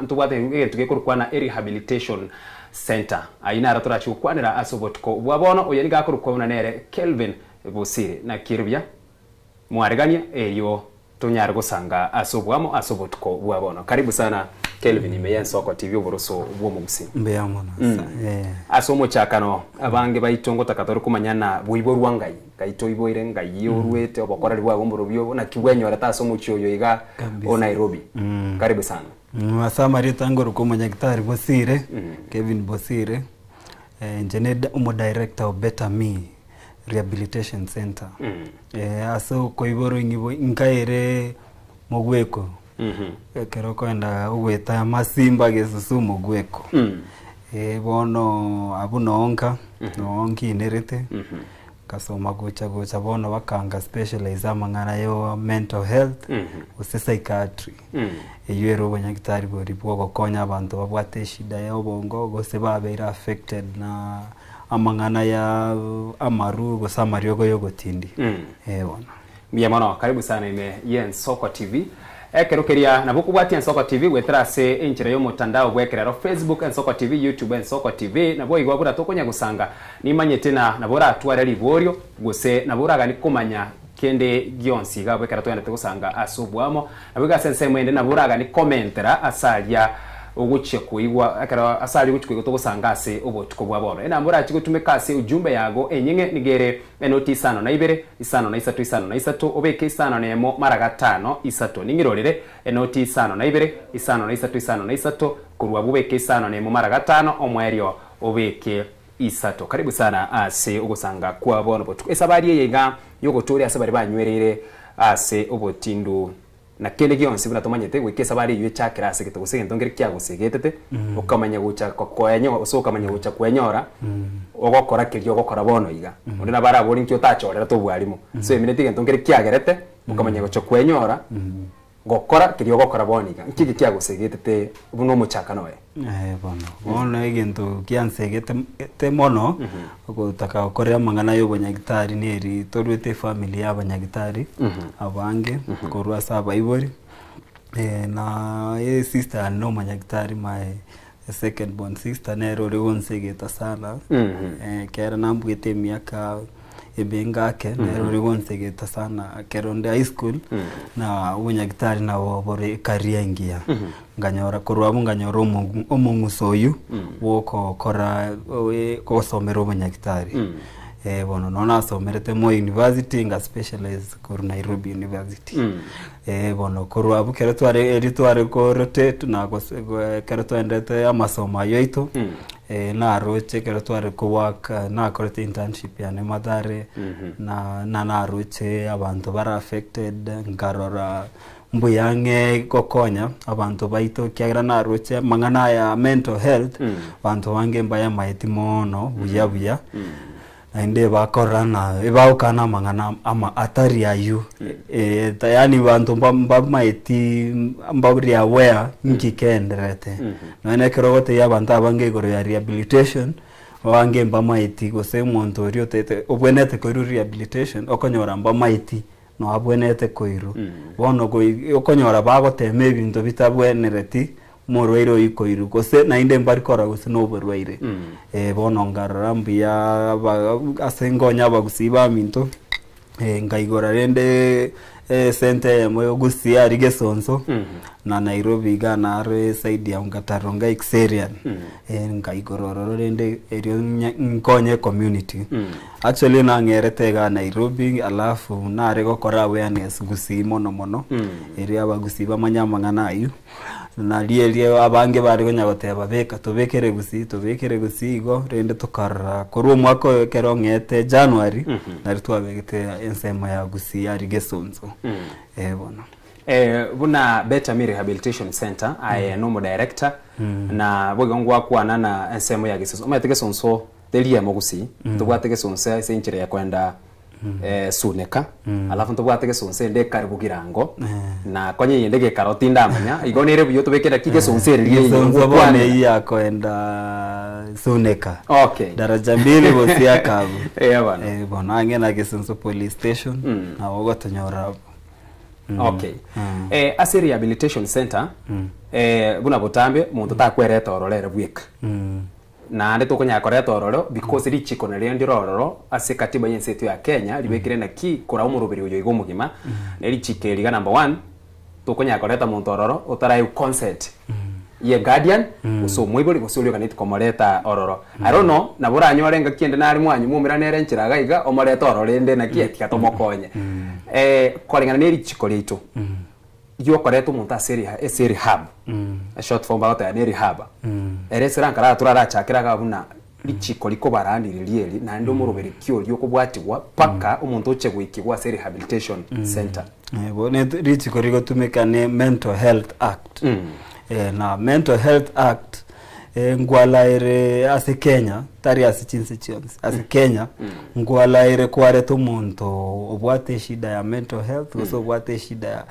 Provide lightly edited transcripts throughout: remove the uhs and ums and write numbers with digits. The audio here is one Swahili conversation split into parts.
ntubwate tugekurukwana rehabilitation center aina ratura chukwanira asobotko bwabono oyeni gakurukwana nere Kelvin Bosire na kirubya mwaregania eyo tunyara gusanga asobwamo asobotko bwabono. Karibu sana Kelvin Imeyen Soko TV uboroso bwo mugusi mbeya mono asomo chakano abange baitongo takatoru kumanyana bwibo rwangai kaito iboire ngai yorwete obakora rwa gomboro byo na kibwenyo ratasomo cyoyo iga o Nairobi. Karibu sana. Asama ritango rukumanya gitari Bosire Kevin Bosire engineer umo director of Better Me Rehabilitation Center. Aso koiboro ngibo inkaire mogweko kero kwenda ugweta masimba gesusu mogweko bono abunonka nonki nerete kasoma gocha bono bakanga specialize amangana yo mental health use psychiatry eyero banyagitari bori bwo konya abantu babwate shida ya obongo gose babeira affected na amangana ya amaru gosamaryogo yogotindi bona miyamano. Karibu sana Imeyen Soko TV ekerukeria nabukubwati Ensoko TV wetrase enchira yo mutandao gwekerero Facebook Ensoko TV, YouTube Ensoko TV nabo igwabura tokonya gusanga nimanye tena nabora atwara liborio gose nabora gani kumanya kende gionsi ga bwekera toyana tegusanga asubwamo nabiga sense mwende nabora gani commentera asalya uguche kuigwa akara asali guche kuigwa togusanga ase obotiko bwaboro ena mbora chigutumeka ase ujumbe yago enyinge nigere enoti isano na ibere isano na isatu obeke isano nemo mara gatano isatu ningirorere enoti isano na ibere isano na isatu kurwa bubeke isano nemo mara gatano omwerio obeke isatu. Karibu sana ase ugusanga kwa bono botu esabari yega yogotori asabari banywerere ase obotindu na kende gionsi buna tomanyete wikesa bari ywe chakira ase kitogose ndongere kyagusegetete ukamanya gucha koyenyo usokamanya gucha kwenyora ogokora kiryo gokora bono iga undi na bara bori nkyo tachorera to bwarimu so eminete ndongere kyagerete ukamanya gucha kwenyora gokora kiryo gokora bono iga nkiki kyagusegetete buno muchakano we bono egento kyansegete mono gutaka okorera mangana yo banyagitari neri torwete family y'abanyagitari abange korwa saba ibori na sister no manyagitari my second born sister nero rewonsegeta sana kera nambwete miaka ebengake nero rewonsegeta sana keronde high school na ubunyagitari na bore career ngia nganyora korwa nganyora omungusoyu woko kora ko somero ubunyagitari bono nona somerete mo university nga specialize kor Nairobi University bono korwa bukere tware ko rotate na kero twendete amasoma yoito na roche kero tware ko work na korete internship ya ne madare na roche abantu bara affected ngarora mbuyange kokonya abantu baito kyagira na roche mangana ya mental health abantu wange mbaya maiti mono buya inde bakorana ebaukana mangana ama atari ayu tayani bantu mbamaiti mbabri aware nkikendrete none kerogote yabantu abange goro ya rehabilitation wange mbamaiti gose montorio tete obwenete ko rehabilitation okonyora mbamaiti no abwenete koiru bono go okonyora bagoteme ebintu bitabwenereti morweiro ikoiru gose na inde mbarikora gose no borweire bono ngarambiya asengonya bagusiba minto ngaigora rende sente moyo gusia rigesonso na Nairobi gana are side ya ngataronga exerian ngaigororo rende erio nkonye community actually na ngerete ga Nairobi alafu na rego kora awareness gusi mono eria bagusiba manyamangana ayu na lielie abange bari gonyagoteba beka tobekere gusi go rende tukara koru mwako kerongete January na ritwabegete ensema ya gusi ya rigesonso bona buna Better Me Rehabilitation Center I no director na bogongwa kwana na ensema ya gisonso ometege sonso delia mogusi tubwatege sonso ese inchire ya kwenda suneka alafu ntubwatege sonse nde karibu girango na konye yendege karoti ndamanya igonere buyo tubekera kige sonse riye sonso bone yako enda suneka daraja mbili bosi yakabu bana bona angena gisonso police station na wogotonyora Okay. Ase rehabilitation center buna botambe muntu takwereta ororere bweka. Na ande tokonyakoreta ororo because richiko na rende ororo ase katiba yense yetu ya Kenya libekire na ki kora umurubiri uyo igo mugima na richike liga number 1 tokonyakoreta muntu ororo otarayo consent ye guardian uso mwibuli gusulio kaniti komoreta ororo I don't know na bora nyorenga kiende nari mwanyu mumira nere nchiraga iga omoreta ororo ende na kieti katomokonye kolingana ne richiko lito yo koreto muntu ase rehab a short form about ya rehab eresera nkara turara chakira gabuna richiko liko barandiririye na ndo murubere kyo lyo kubwatigwa paka umuntu uche gwikigwa ase rehabilitation center bone richiko liko tumeka ne mental health act na mental health act ngwalaire ase Kenya tari ase chinse chionse ase Kenya ngwalaire kwareto muntu obwate shida ya mental health uso obwate shida ya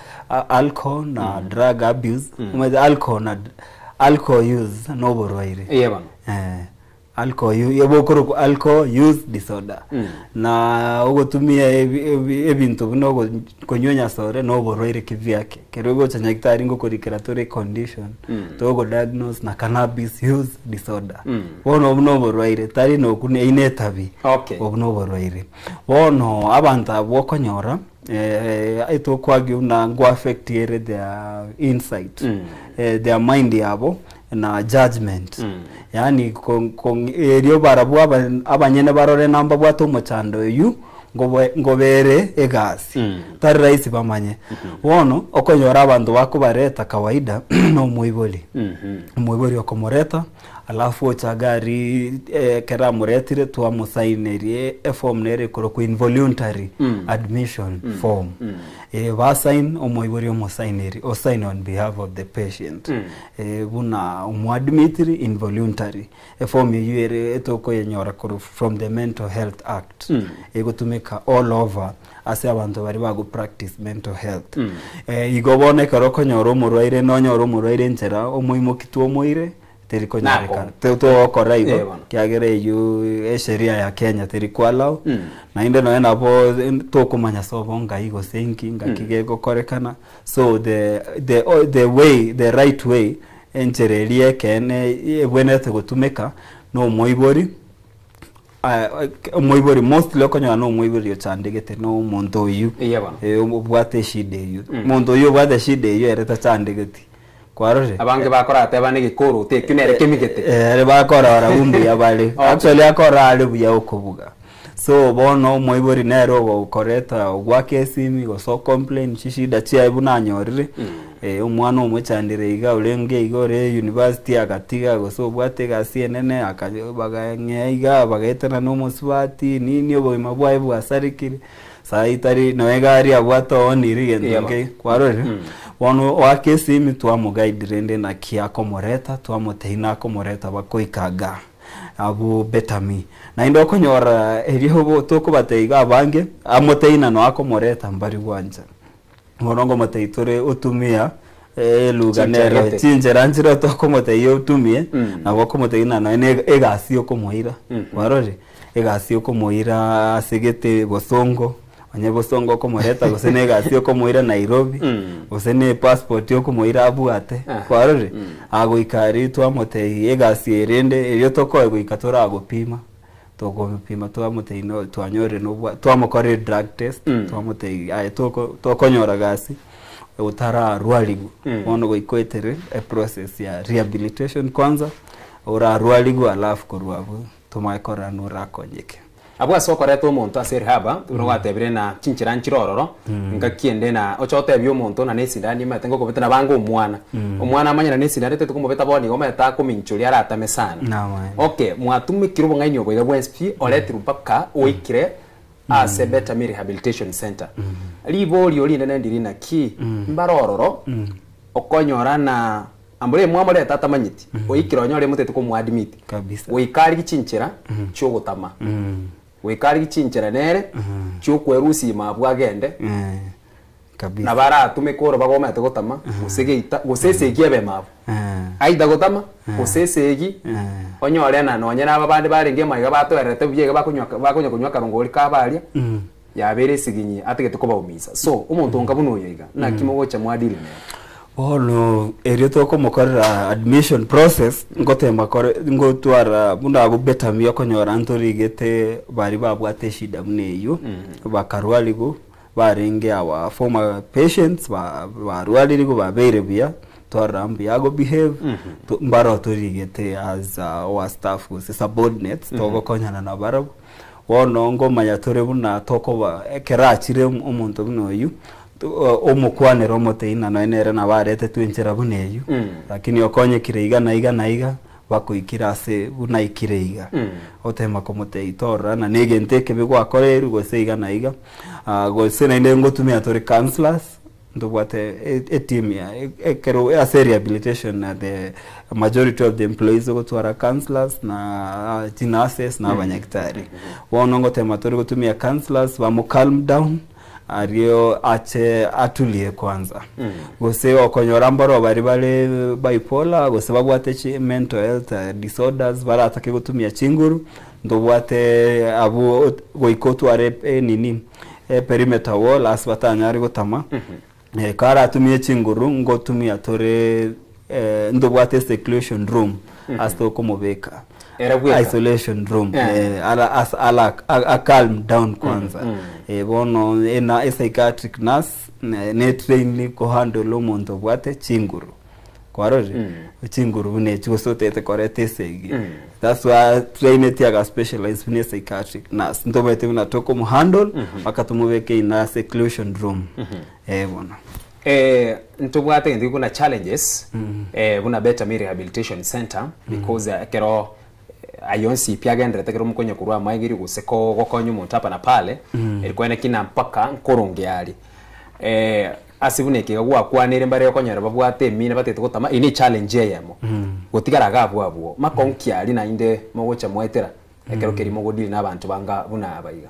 alcohol na drug abuse alcohol use no borwaire yeba alcohol use disorder na ugotumia ebintu bino konyonya sore no borwaire kivyake kerego chanyagitari ngo respiratory condition togo diagnose na cannabis use disorder wono no borwaire tari no kune inetabi obno borwaire wono abantu abokonyora ito kwagi una ngo affect their insight their mind yabo na judgment yani eryo barabu abanyene barore namba bwato muchando yu ngobere egasi tari raisi bamanye wono okonyora abantu bako bareta kawaida no muiboli muiboli okomoreta alafu ochagari kera muretire twa musainerie form nere ko involuntary admission form ba sign omoibori omusaineri o sign on behalf of the patient buna omuadmitiri involuntary form yere etoko yenyora ko from the mental health act egotumeka all over ase abantu bari bago practice mental health igobone karoko nyoro murwaire no nyoro murwaire nchera omuimokitwo moire teriko nyareka to koraigo kiagere yu sheria ya Kenya teriko allow na inde no ena bo to kumanya sobo ngaigo senki ngakigego korekana so the right way enchererie kene ebwenete gutumeka no moibori moibori most lokonyo no moibori ochandegete no muntu yu obwate shide yu muntu yu bwate shide yu ereta chandegete kwarore abange bakora atebane gikuru tekinere kemigete bakora arabumbu yabale actually akora ale buya okubuga so bono moibori nero bokoreta ogwake simi go so complain shishida chia ibunanyorire umwana umwechandire iga ulenge igore university agatiga go so bwate ga CNN akabaga ngeiga bagaitana no muswati nini obo mabwaye bwasarikire saitari noegari abwato oniri ndoke kwarore wono wake simi twamugaide rende na kiako moreta twamuteina ko moreta bakoikaga abu betami na indo konyora eriho toko bateiga abange amoteina no akomoreta mbari gwanja morongo mateitore utumia luganero chinjeranjiro toko moteiyo utumie na boko moteina na egasio komoira warore egasio komoira asegete bosongo Anyabosongo komoreta gosene gasio komoira Nairobi gosene passport yo komoira abuate kwarore ago ikari twamotei egasi erende eryo toko ego ikatora agopima togopima twamotei no twanyore no twamokore drug test twamotei ay tokonyora gasi utara rwaligu ono go ikoetere a process ya rehabilitation kwanza ora rwaligu alafu korwabu tumaikora nura konyeke abwa sokoreto omuntu ase rehaba urwatebire na chinchira nchirororo ngakiende na ochote byo omuntu na nesindani matengo kobeta na bango omwana amanya na nesindani tete kumobeta boni gometa kuminchuri aratame sana okay mwatumikiro bongainyo bwa WSP oleti rupaka oikire ase Better Me Rehabilitation Center libo lioli ndiri na ki mbarororo okonyora na ambule mwamole tata manyiti oikiro nyore mutete ko muadmit kabisa oikari gichinchira cyo gutama wekari gichinchira nere cyo kwerusi mabwagende kabisa na bara tumekoro bagomete gutama usegeita usesegi ebe mabo aida gutama usesegi onyore na nonye na babande barenge mayiga batwerete biyege bakunywa karongori kabaria ya bere siginyi ategete ko bawumisa so umuntu ngabuno yiga na kimogocha mwadili ne bono eri tokomokorera admission process ngotema ngotwara buna bubetami yokonyora ntorigete bari babwate shida muneyo bakarwaligo barenge awa former patients barwalirigo babere bia twarambi yago behave mbaro torigete as our staff was subordinates togokonyana na barabo wono ngoma yatore buna tokoba ekerachire umuntu bunoyu omukwanero moteina no enere na barete twinjira buneyu lakini okonye kireiga na iga bakuikira se buna ikireiga otema komoteitora na negenteke bigwakoreru goseiga na iga gose na inde ngotumia tore counselors ndobwate team ya ekero as rehabilitation na the majority of the employees gotwara counselors na nurses na abanyaktari wono ngotema tore gotumia counselors bamu calm down ario ache atulie kwanza gose okonyora mbaro bari bipolar gose babwate mental health disorders baratake gutumia chinguru ndobwate abo goikotware nini perimeter wall asbatanyari gutama kara atumie chinguru ngotumia tore ndobwate seclusion room asto komobeka isolation room a calm down kwanza bono ena psychiatric nurse ne train ko handle umuntu bwate chinguru kwarori chinguru ne chosotete korete segi that's why train tiaga specialized in psychiatric nurse ndobete una toko mu handle akatumubeke ina seclusion room bono ntubwate ndi kuna challenges buna better rehabilitation center because kero ayonsi piagendere tekero mukonye kurwa maigiri guseko gokonyu muntu apa na pale ilikuwa ina kina mpaka nkoronge yali asibuneke gwa kwanire mbare yokonyera babwate mina batete gutama ini challenge yemo gutigara gabwo abo makonki ali na inde mogocha mwetera ekero keri mogodili nabantu banga buna abaiga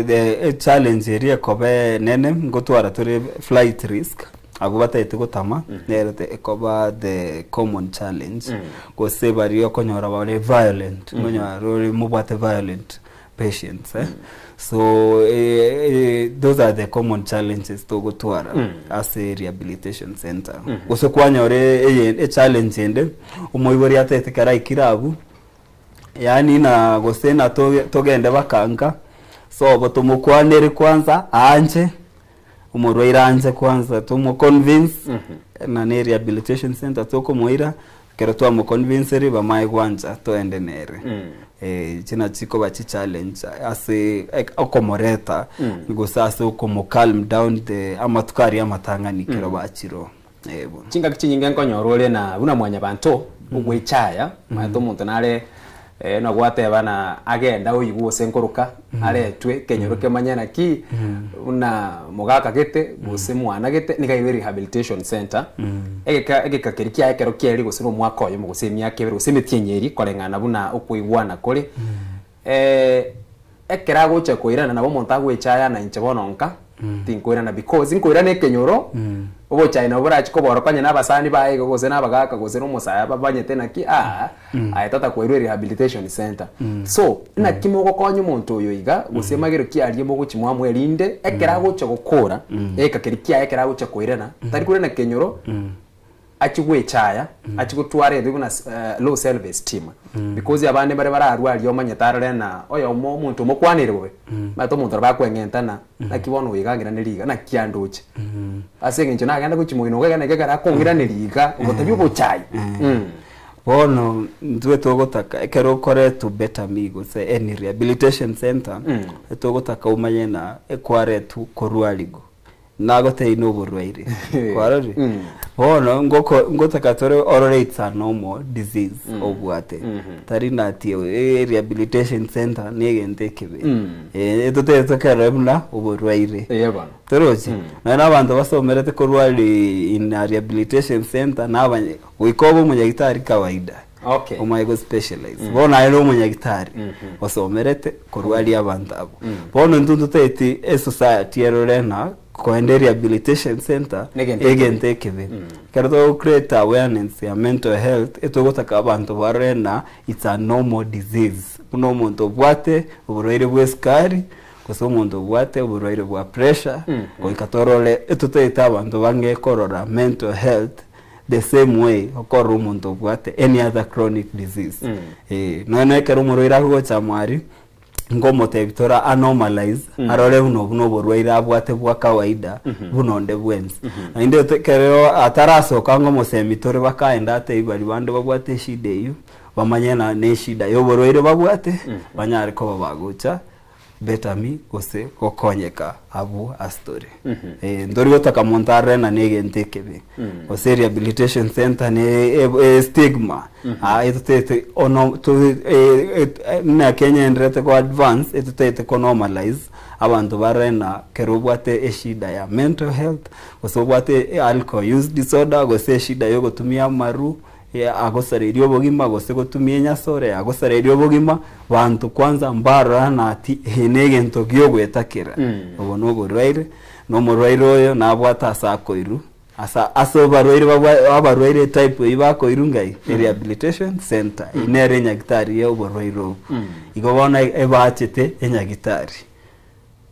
the challenge area kobe nene ngotwara tore flight risk agubata etugutama nerete ekoba the common challenge gose bari yokonyora bale violent ngonyara mubate violent patients so those are the common challenges to go to as a rehabilitation center gose kwanyore a challenge ende umoibori atete karai kirabu yani na gose na togende bakanga so botumukwanere kwanza anje umurwa iranje kwanza tumu convince na ne rehabilitation center toko moira kero twa mu convince ri bamaye kwanza to ende nere china chiko bachi challenge ase okomoreta ngo sasa ukomo calm down the amatukari amatangani kero bachiro chinga kichinyinga nkonyorole na buna mwanya bantu ugwechaya mato muntu nale no gwate bana agenda uyigo senkoruka aretwe kenyoroke manyana ki una mugaka gete guse mwana gete niga rehabilitation center egeka kerikia ekero kieri gusiro mwaka oyo muguse myaka ebero semetyenyeri kolengana buna okuigwana kole ekera gocha koirana nabo monta gwechaya na inche bononka tinkoirana because inkoirana kenyoro obo China bora chikoboro kanye nabasani bae gose nabagaka gose no musaya babanyete naki ayatata ko rehabilitation center so na kimogo konyu muntu uyo iga gose magero kiarie mogo chimwa mwerinde ekera gocha gukora ekakeri kia ekera gocha koirana tari kure na kenyoro achigwechaya achigutware ndibuna low self esteem because abane bare bararwa ariyo manyetarare na oyo muntu mukwanirwe mato muntu bakwengentana nakibono wigangira niriga na kianduche asenge ncho nagenda kuchimoino gega negera kongira niriga ugotabyo bochai bono ndwe togotaka ekero kore to better migo se any rehabilitation center togotaka umanyena ekware tu korwaligo nagote inoburwaire kwarari bono ngotaka tore orate a normal disease obwate tari nati rehabilitation center negente kebe etote tokarabna oburwaire yeba torochi na abantu basomerete korwali in a rehabilitation center nabanye wikobo munyagitari kawaida okay omayigo specialized bona ero munyagitari basomerete korwali abantu abo bono ndundu tete society erorena koende rehabilitation center egente kebe karto create awareness ya mental health etogotaka abantu barena it's a normal disease uno muntu bwate uburwaire bweskari koso umuntu bwate uburwaire bwa pressure goikatorole etuteta abantu bange korora mental health the same way okorora umuntu bwate any other chronic disease none kero umurwaire gocha mwari ngomote bitora anomalize arore buno burwaire abwate bwa kawaida bunonde bwenzi inde kero ataraso kango mosemitore bakaenda ate ibari bande babwate shida iyo bamanyana ne shida yo burwaire babwate banyari ko bagucha betami gose kokonyeka abu astori ndori gotaka montare na negentekebe gose rehabilitation center ne stigma etutete ono to na Kenya endrete ko advance etutete ko normalize abantu barena kerobwate eshida ya mental health gose bwate alcohol use disorder gose shida yo gotumia maru agosarerio bogima gose gotumia nyasore agosarerio bogima bantu kwanza mbara na ati henege ntogyo gwetakira obono burwaire no murwaire oyo nabwata asakoiru aso barwaire type ibakoiru ngai rehabilitation center inere nyagitari yo burwaire igobona ebachete enyagitari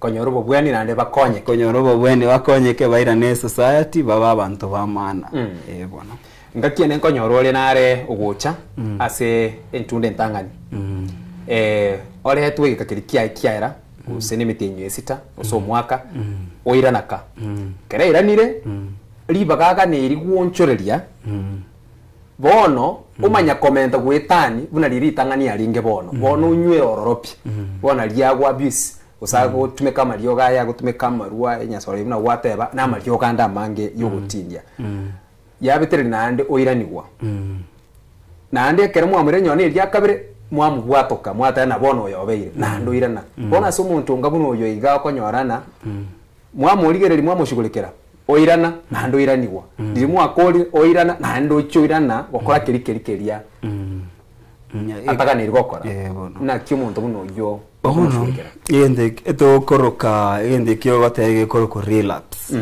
konyoro bweni nande bakonye konyoro bweni bakonyeke baira ne society baba abantu bamana bona ngakiene nkonyoro ole nare ugucha ase entunde ntangani ole hetwe gikakirikia kiaira usene mitinyo esita oso mwaka oiranaka kere iranire libagaga ne rigwonchoreria bono umanya komenta gwetani buna riri tangani aringe bono unywe ororopi bona liagwa abuse usago tumeka marioga ya gutumeka marua enyasore buna wateba na marioga nda mange yogutindia yabetere nande oiranigwa nande kere mwamure nyone rya kabere mwamu gwatoka mwata na bono yobeire nando irana bona so muntu ngabuno yo iga konyorana mwamu rigereri mwamu shugulikera oirana nando iranigwa ndiri mwakori oirana nando choirana gokora kerikeria ataka ni gokora na kimuntu buno yo yende eto koroka yende kyo gatege koroko relapse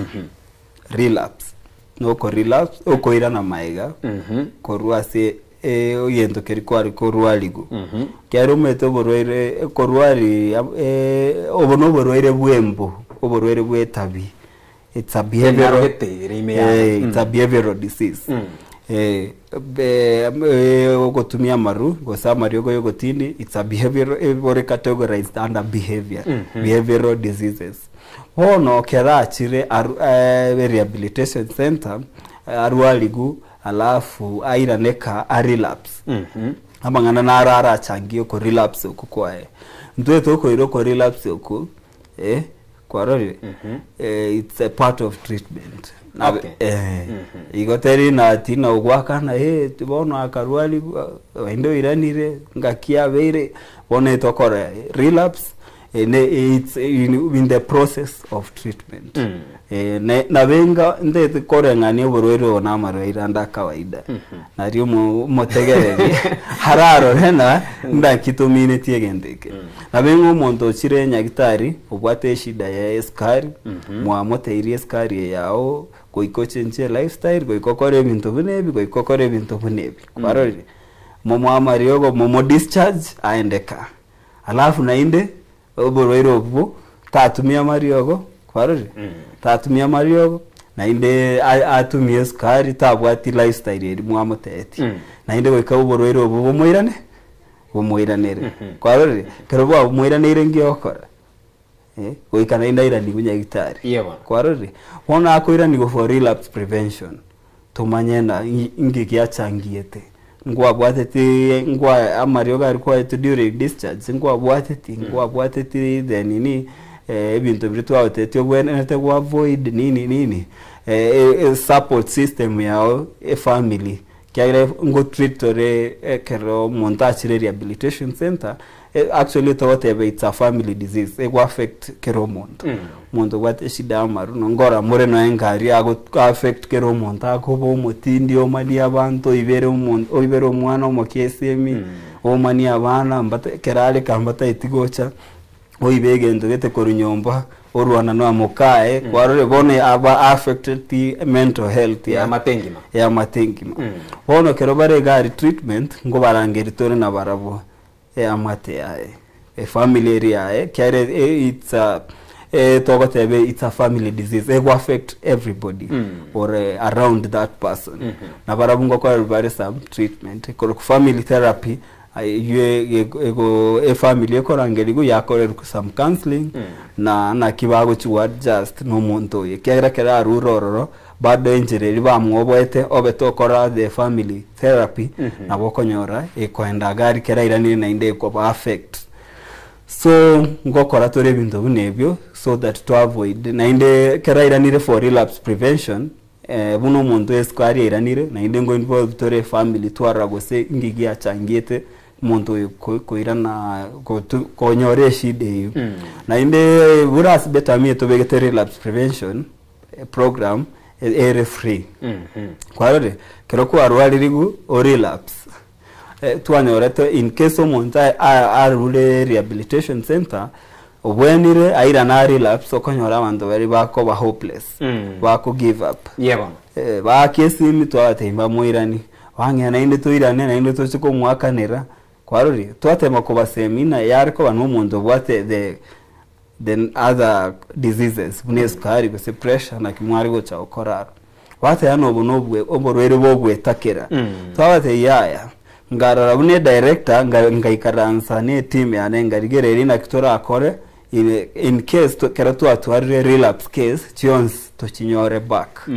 no ko relapse o koirana maiga koruase oyendo kerikwari korwaligo kyaro meto borwere korwari obono borwere bwembo oborwere bwetabi it's a behavioral disease gotumia maru gosamari go yogotini it's a behavioral categorized under behavioral diseases hono kera chire rehabilitation center arwaligu alafu airaneka a relapse amangana narara changio ko relapse ukukwae ntwe toko iroko relapse uku kwarori it's a part of treatment igoteri na tina ugwaka na tibono akarwali ndo iranire ngakia beire bone tokore relapse it's in the process of treatment na venga ndete korengani oborwero na marwaira nda kawaida na rio motegereri hararo hena nda kitumine tiegendeke na venga umuntu chire nyagitari obwate shida ya skari mwamoteiri skari yao goikochenje lifestyle goikokore bintu bunebi kwarori momwamariyogo momo discharge aendeka alafu nainde oborwero obo tatumia mariogo kwarori tatumia mariogo nainde atumia skari tabwati lifestyle eri mwamoteti nainde goika oborwero obo bomoiranere kwarori kerobo bomoiranere ngiokora goika nainde irani gunyagitari kwarori wona akoirani go for relapse prevention tumanyena ingikiachangiete ngwabwatete ngwa amarioga ariko during discharge ngwabwatete then nini ebintu bitu awotete obwenete gwa avoid nini support system yao family kyaire ngo treatore kero montachire rehabilitation center actually tawatebe it's a family disease it will affect kero muntu gwate shida amaru ngora more no engari ago affect kero muntu akobo mutindi omali abantu ibere umwana omokesemi omani abana mbate kerale kambata itigocha oibegendo gete korunyomba orwana no amokae kwarore bone aba affected the mental health ya matengima bono kero bare gari treatment ngo barangeri tore na barabo amate yae family area it's it's a family disease. It will affect everybody or around that person. Na barabungo kwa rubare some treatment. Family therapy, a family korangeligo yakore some counseling na kibago to adjust no monto. Kera ruroro bado injiri bamwoboete obetokora the family therapy na bokonyora ekoenda gari kera iranire na inde ko affect. So ngokora tore bintu bunebyo so that to avoid na inde kera iranire for relapse prevention buno muntu eskwari iranire na inde ngo involve tore family twara gose ngigi achangete muntu koirana konyore shide na inde buras betamie to begete relapse prevention program ere free kwa rode kero ko arwali rigu o relapse tuanyorete in case omuntu arule rehabilitation center obwenire aira na relapse okonyora abantu bari bako ba hopeless bako give up yebo ba kesi mitwatemba moirani wangena inde toirane na inde tochiko mwakanera kwa rode twatema ko basemina yariko banomuntu bwate the other diseases bunesukari bese pressure na kimwari go cha okorara wate hano bonobwe oborwere bogwe takera twabate yaya ngarara bune director ngaikaransa ne team yane ngarigere na kitora akore in case to keratu atware relapse case chions to chinyore back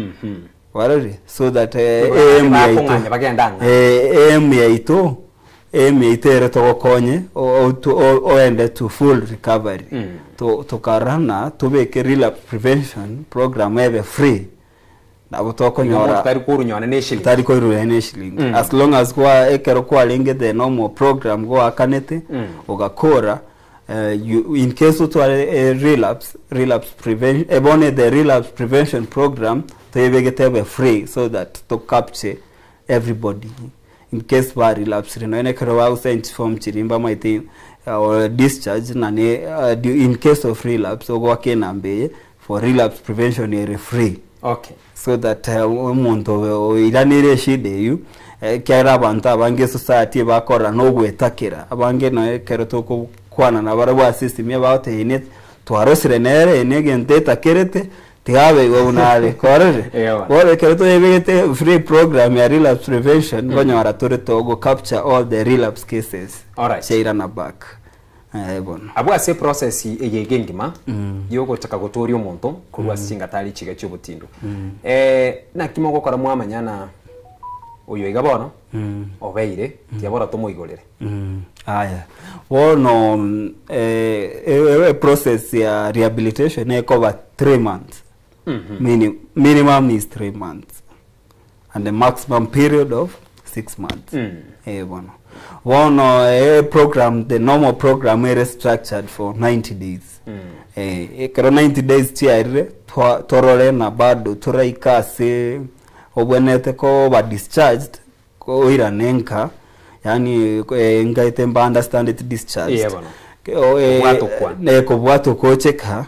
warari so that emitere to konye o ende to full recovery to karana to be relapse prevention program ebe free na butoko nyora tari ko runyone ne shilling as long as kwa ekero kwa linge the normal program go akanete ogakora in case to relapse prevention ebone the relapse prevention program to ebegete free so that to capture everybody in case wa relapse no ene kero wa sent form chirimba maite or discharge na in case of relapse ogo akenambe for relapse prevention ere free. Okay. So that umuntu iranire shide yu kera abantu abange society bakora no gwetakira abange no kero to kwana na barwa system ya baute ine twarosire nere enege ndeta kerete tiabe wonale korere wale kero to ebete free program ya relapse prevention banyara tore to go capture all the relapse cases. All right. Shaira na back. Bon. Abo ase process eyegengima yoko taka gotori omuntu kurwa singa tali chiga cyobutindo. Na kimogo kora mwamanyana oyo igabona obeire yabora tomoigorere. Aya. Wono process ya rehabilitation e cover 3 months. Minimum is 3 months and the maximum period of 6 months. Bueno. One program, the normal program is structured for 90 days. Kero 90 days tiare torore na bado turaikase obwenete ko ba discharged ko iranenka yani ngaite mba understand it discharged. Ko bwato ko cheka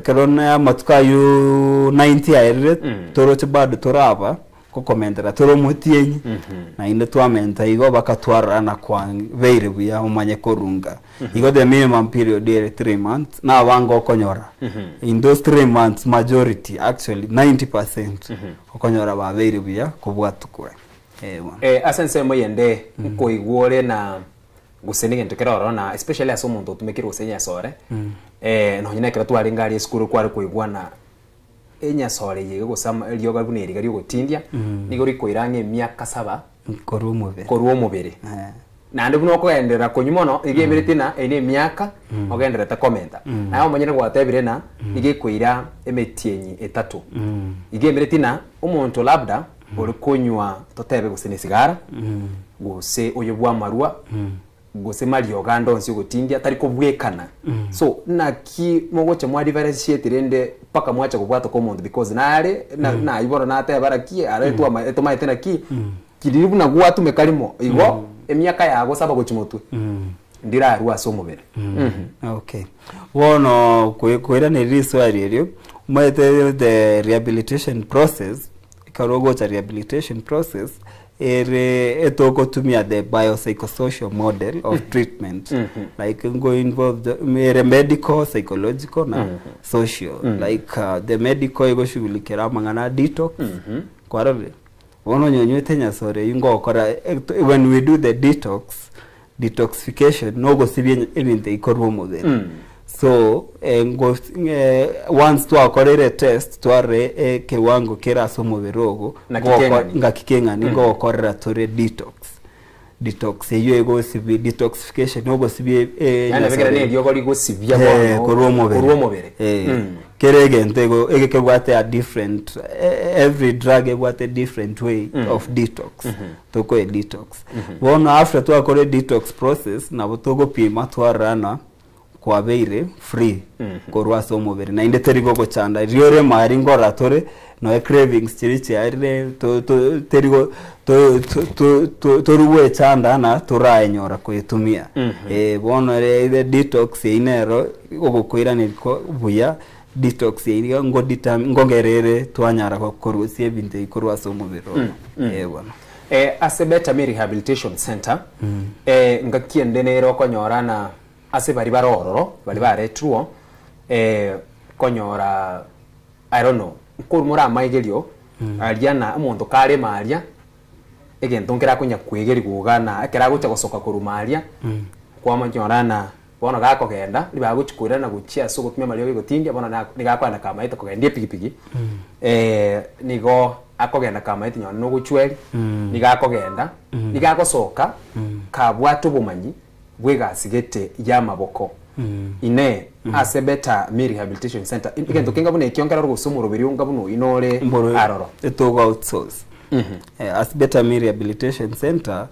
kero na matuka yu 90 aire toroche bado toraba ko komentera toro mutienyi na inde twamenta igo bakatwara na kwa veire buya umanye korunga igo the minimum period is 3 months na wango okonyora in those 3 months majority actually 90% okonyora ba veire buya kubwatukwe asense moyende ko igwore na gusenige ntokeroro na especially aso muntu tumekira gusenya sore no nyine kira twari ngari skuru kwari kuigwana enya sore yego gusama ryoga buneri gari gutindia nigo riko irange myaka 7 koruo mubere na ndu no kugendera kunyumono igemerete na ene myaka ogendera ta komenta nayo manyene gwatebire na igikuira emetienyi 3 igemerete na umuntu labda uri kunywa totebe gusene sigara guse uyo bwa marua gose marioga ndonsi gutindia tari kubwekana so naki mogoche mwa differentiate rende paka mwacha kubwata ko muntu because nare na iboro nate baraki are to maite na ki kiribu na gwatu mekalimo igo emyaka yago saba gochimotu ndira ruwa so mubere okay wono kwera ne riswari ryo maite the rehabilitation process karogo cha rehabilitation process etoko tumia the biopsychosocial model of treatment like go involve the medical, psychological na social like the medical ego shughulikira mangana detox kwarore wono nyonywete nyasore ingo okora when we do the detoxification no go sibye ebinte ikorwo model so once twakorere test tware kiwango kiraso mubirogo ngakikenga ningo okorera tore detox eyo ego sibi detoxification no go sibi yani vekera ne dio goli go sibya korwo mubere kerege ntego egekebwate a different every drug ebwate different way of detox toko detox bona after twakore detox process na botogo pima twarana kwa beire free korwa so mubere na inde terigo go chanda riore mari ngora tore no cravings chirichi arire to terigo to ruwe chanda na turaenyora kwetumia bono re detox inero ogokwira niko buya detox iriga ngongerere twanyara korusie ebinte ikorwa so mubero bona Asebeta Rehabilitation Center ngakiende nero konyorana ase bari barororo bari baretruo konyora I don't know kurumura maigerio aliana umuntu kare maria egento nkera kunya kwegeri gugana akera gucha gosoka kurumaria kwa manyorana bona gako genda libaguchikwira na guchia so gutumia mario gotindia bona nigakwana kama ito kogendie pigipigi nigo akogenda kama ito nyono no guchweri nigakogenda nigagosoka kabwatu bumanyi bwegasigete y'amaboko ine Asebeta Rehabilitation Center igento kinga bune kyongera rugusumuro biriunga buno inore aroro etogo outsource Asebeta Rehabilitation Center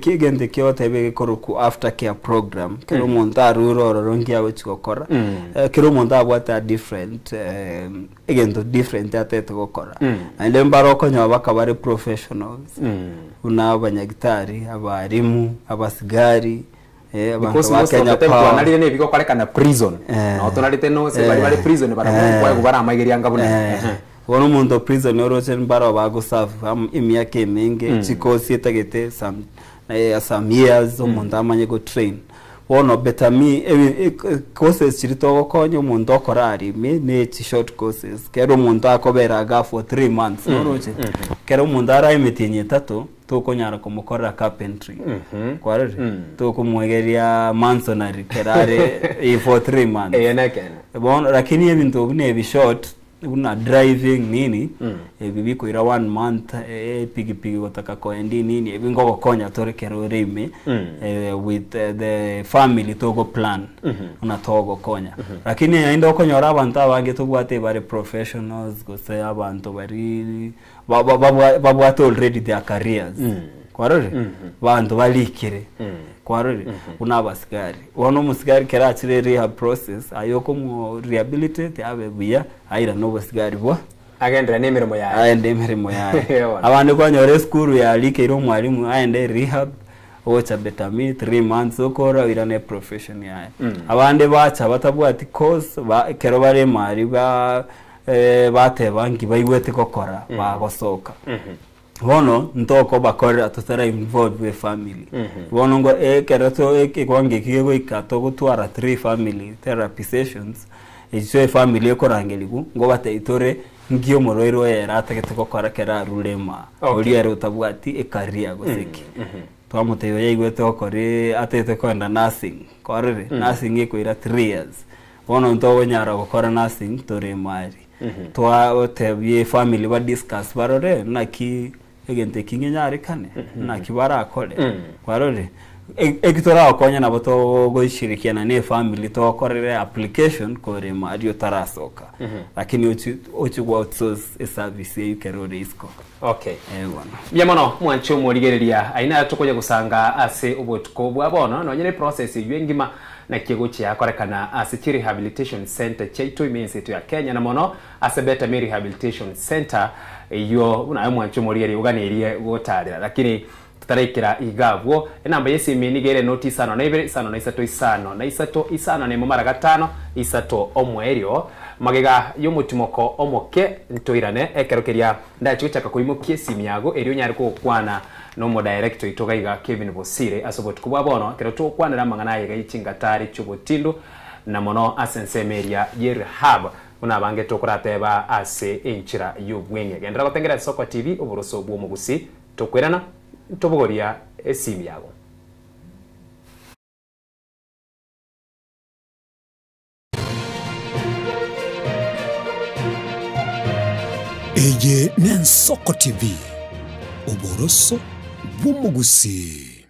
kigende kyote bege koruku after care program kero monta ruro rongia wechikokora kero monta bwata different igento different atete gokora ande mbaro konyo bakabare professionals una abanyagitari abarimu abasigari because most of the time tuanalire ne biko kolekana prison no tonalite no se bali prison bara kwa bara maigeria ngabune wono mundo prison orochen bara bago serve imyake mingi chikosi etagete some years omuntu amanye go train wono betami courses chirito konyo mundo korari me short courses kero mundo akoberaga for 3 months oroche kero mundo ara imetinye 3 tokonyara kumukora carpentry kwarere tokumwegeria masonry kerare for 3 months bon lakini ebintu bune short una driving nini bibi koira 1 month pigi wataka koendi nini ebingo gokonya tore kero rime with the family togo plan una togo konya lakini ainda okonyora abantu abange tobwate bare professionals go say abantu bari babwate already their careers kwarore bantu balikire kwarore unabasigari wono musigari kerachire rehab process ayoko mu rehabilitate abebuya aira no basigari bo agendera nemirimo yawe aende mirimo yawe abantu kwanyore school ya likiro mwalimu aende rehab ocha betami 3 months okora irane profession yawe abande bacha batabwati course kero bare mari bate bangi bayiwete kokora bagosoka wono ntoko bakorera tutara involved with family wono ngo kerato kwange kigego ikato gutwara 3 family therapy sessions ejo family ekorangeligu ngo batayitore ngio moroiro era ategete gukora kera rulema oli era utabwati ekaria goseki twamuteyo yigwete okore atete kwenda nursing korere nursing ikoira 3 years wono ntowo nyara gukora nursing tore mari twa tebye family ba discuss barore naki egente kingenyare kane nakibara akole kwarore ekitora akonya na boto goishirikiana ne family to korere application kore mario tarasoka lakini ochi outsource service yukerore isko okay bwana byamono mwancho murigereria aina tukoje gusanga ase ubutko bwabona no nyene process yengima na kigo chia korekana ase Rehabilitation Center chaito imense tu ya Kenya na mono Asebeta Rehabilitation Center iyo una mwancho murigereria uganirie gotarira lakini tutarekera igavwo enamba yesi minigere noti sano na ibere sano na isato isano na isato isano ne mumara gatano isato omwerio magega y'umutimoko omoke ntoirane ekerokeria ndachichaka kuimukie simiago eri onyari kukwana no mo director itogaiga Kevin Bosire asobot kubwa bono kero tukwanira mangana yega ichingatari chubotindo na mono asensemeria yerhab una bange tokurateba ase enchira y'ubwenge gendera gotengera Soko TV oburoso bwo mugusi tokwerana tobogoria esimiago. Eye ni Soko TV oboroso bw'umugusi.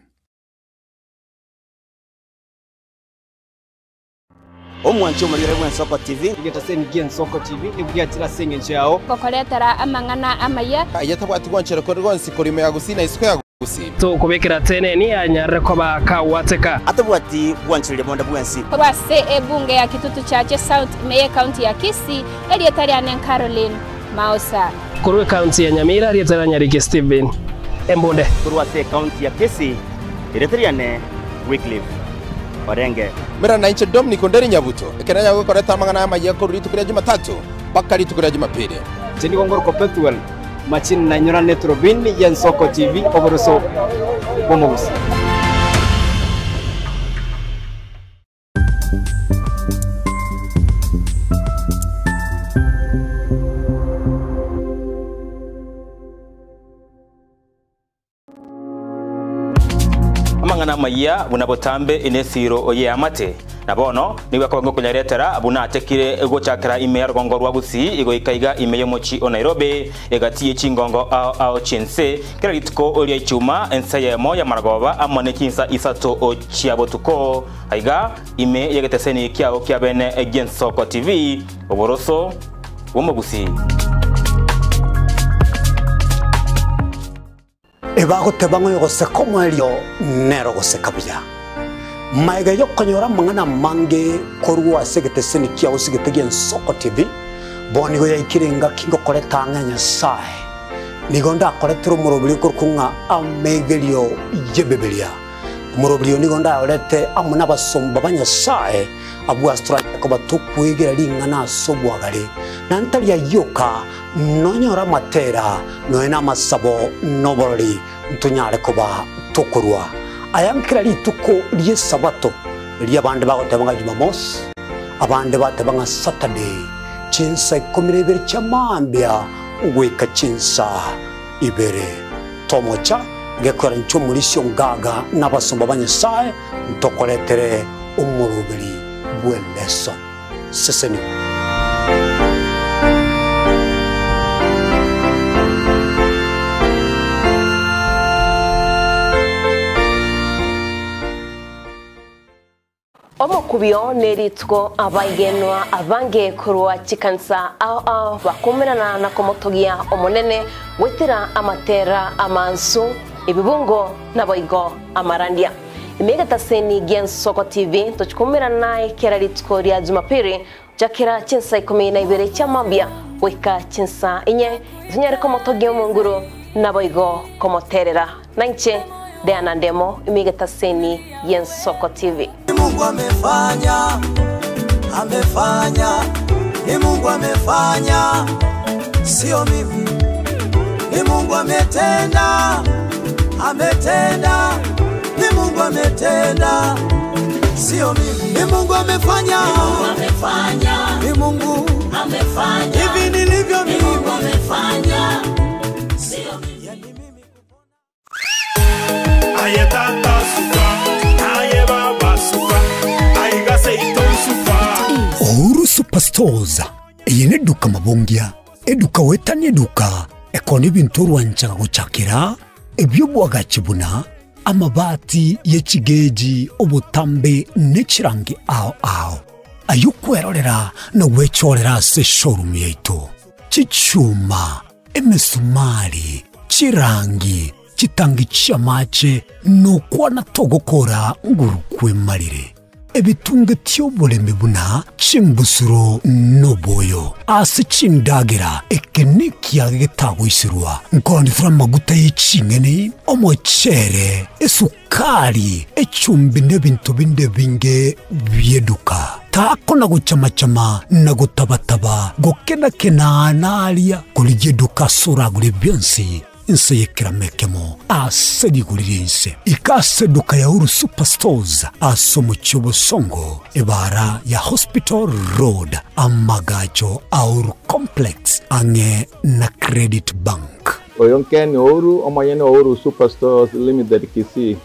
Omwancho mulire bwa Soko TV ngeta sen gen Soko TV ibwatira senge njao kokoretera amangana amaya ayatabwati gwanchero ko rwonsi korime yagusina isiko yagusi to kubekera tene ni anyare ko bakawateka atabwati gwanchire bonda bwansi kwase ebunge ya kitutu chache South Meye County ya Kisii elietari anen Caroline Mausa kurwe county ya Nyamira elietari Nyarike Steven Embonde kurwase county ya Kisii elietari ane Wycliffe Orenge mera na inche Dominic Onderi Nyabuto ekena yago koreta mangana amaye ko ritu kuri Jumatatu bakari tukuri Jumapili teni gongor ko petuel machin na nyora netrobin yen Soko TV oboroso bomugusi. amangana maya bunabotambe inesiro oye amate nabono niwe kongo kunyaretera abuna atekire ego chakra ime rgongo rwagusi ego ikaiga ime yomochi o Nairobi egatiye chingongo ao chense kera litko olia ichuma ensaye moya margoba amane kinsa isato o chiabotuko aiga ime yegeteseni kiao kiabene egen Soko TV oboroso womogusi. Ebago tebango yogose como elio nero gose kabya maiga yokonyora mangana mange korwa segete senikia usigete gen Soko TV boni go yakirenga kingo koleta nganya sai nigonda koletro murobili kurkunga amegelio yebebelia murobili nigonda olete amuna basomba banya sai abu astra ko batukwegera lingana sobwagale nantalia yoka nonyora matera noena masabo noboroli ntunyare koba tukurwa ayankira lituko liye sabato liye bande bagotebanga Jumamos abande batebanga Saturday chinsa 12 chamambia ugweka chinsa ibere tomocha gekora nchomulisyo ngaga nabasomba banyesaye ntokoletere umurubiri bweleso seseni Omukubyo neritwo abagenwa abange kurwa chikansa ao bakumirana na komotogia omonene wetera amatera amansu ibibungo naboigo amarandia imegata seni gen Soko TV tochikumirana kera ritwo ria Jumapili jakera chinsa 12 chamambia weka chinsa inye zinyare komotogia munguru naboigo komoterera nanche Deana Ndemo imegata seni gen Soko TV. Mungu amefanya, ni Mungu amefanya, sio mimi. Ni Mungu ametenda, ni Mungu ametenda, sio mimi. Ni Mungu amefanya, ni Mungu amefanya, hivi nilivyo mimi. Ni Mungu amefanya, sio mimi. Yani mimi ayetata suka ayeba suka aigase itosuka Ouru Superstores yene duka mabongia eduka wetani eduka ekoni bintu rwanchaga gucakira ebyo bwagachibuna amabati yechigeji obutambe nechirangi ao ayukwerorera no gwechorera se showroom yeito chichuma emesumari chirangi chitangi chamache no kwana togokora ngurukwe marire ebitunge tyoboleme buna chimbusuro noboyo ase chindagira ekenikia getagwisirwa nkondi fra maguta y'icingene omochere esukari echumbi nebintu binde binge byeduka tako na guchamachama na gutabataba gukena naria kuligie dukasura guri byonsi inse yekera mekemo asedi guri inse ikase duka ya Uru Superstores aso mu Cyobosongo ibara ya Hospital Road amagajo Uru Complex ange na Credit Bank. Oyonkeni Uru omayene Uru Superstores Limited Kisii.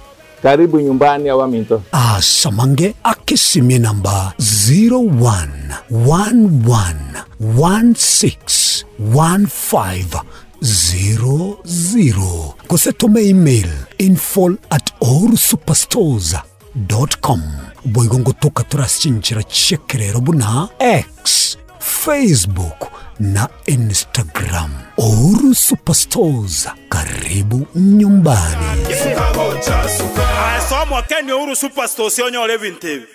Karibu nyumbani ya Waminto. Samange akisimie namba 0111161500. Kusetome email info@orusuperstores.com. Boigongo toka turashinchira chekerero buna X, Facebook na Instagram. Uru Superstores, karibu nyumbani. Somo Keni Uru Superstores yonyole vintebe.